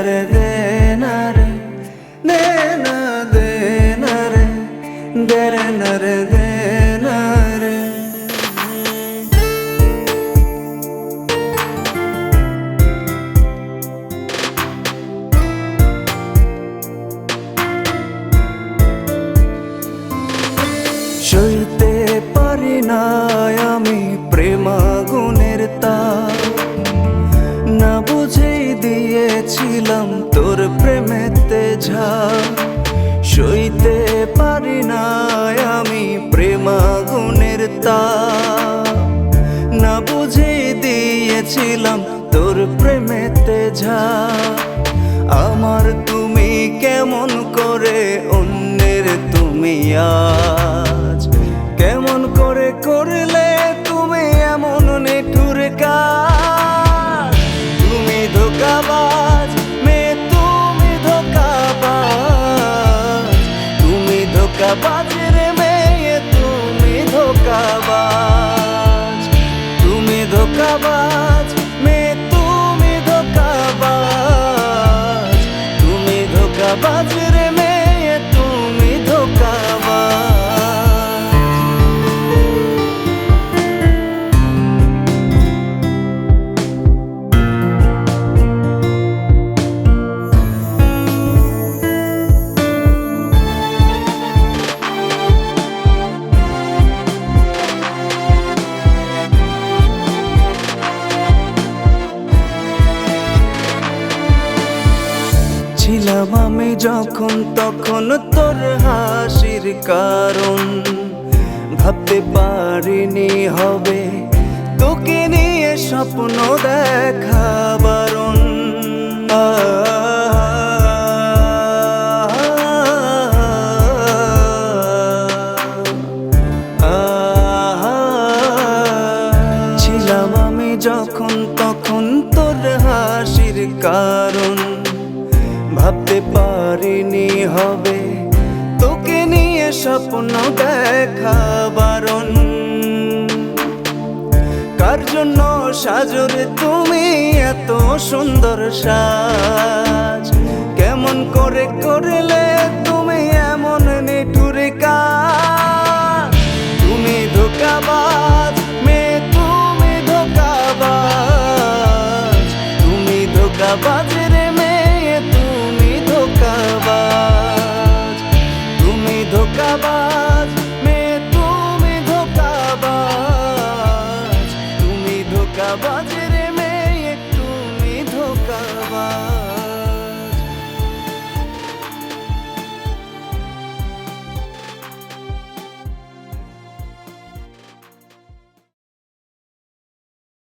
রে দে না রে দে না দে না রে দে রে না রে দে না রে। সইতে পারি না আমি প্রেমাগুনের তাপ, না বুঝেই দিয়েছিলাম তোর প্রেমেতে ঝাঁপ। সইতে পারি না আমি প্রেমাগুনের তাপ, না বুঝেই দিয়েছিলাম তোর প্রেমেতে ঝাঁপ। আমার তুমি কেমন করে অন্যের তুমি আজ, কেমন করে করলে তুমি এমন নিঠুর কাজ। তুমি ধোঁকাবাজ মেয়ে, তুমি ধোঁকাবাজ, তুমি ধোঁকাবাজ রে মেয়ে, তুমি ধোঁকাবাজ, তুমি ধোঁকাবাজ মেয়ে, তুমি ধোঁকাবাজ, তুমি ধোঁকাবাজ রে মেয়ে, তুমি ধোঁকাবাজ। ছিলাম আমি যখন তখন তোর হাসির কারণ, ভাবতে পারিনি হবে তোকে নিয়ে স্বপ্ন দেখা বারণ। ছিলাম আমি যখন তখন তোর হাসির কারণ, ভাবতে পারিনি হবে তোকে নিয়ে স্বপ্ন দেখা বারণ। কার জন্য সাজরে তুমি এত সুন্দর সাজ, কেমন করে করলে তুমি এমন নিঠুর কাজ। তুমি ধোঁকাবাজ মেয়ে, তুমি ধোঁকাবাজ, তুমি ধোঁকাবাজ রে মেয়ে, তুমি ধোঁকাবাজ, তুমি ধোঁকাবাজ মেয়ে, তুমি ধোঁকাবাজ, তুমি ধোঁকাবাজ রে মেয়ে, তুমি ধোঁকাবাজ।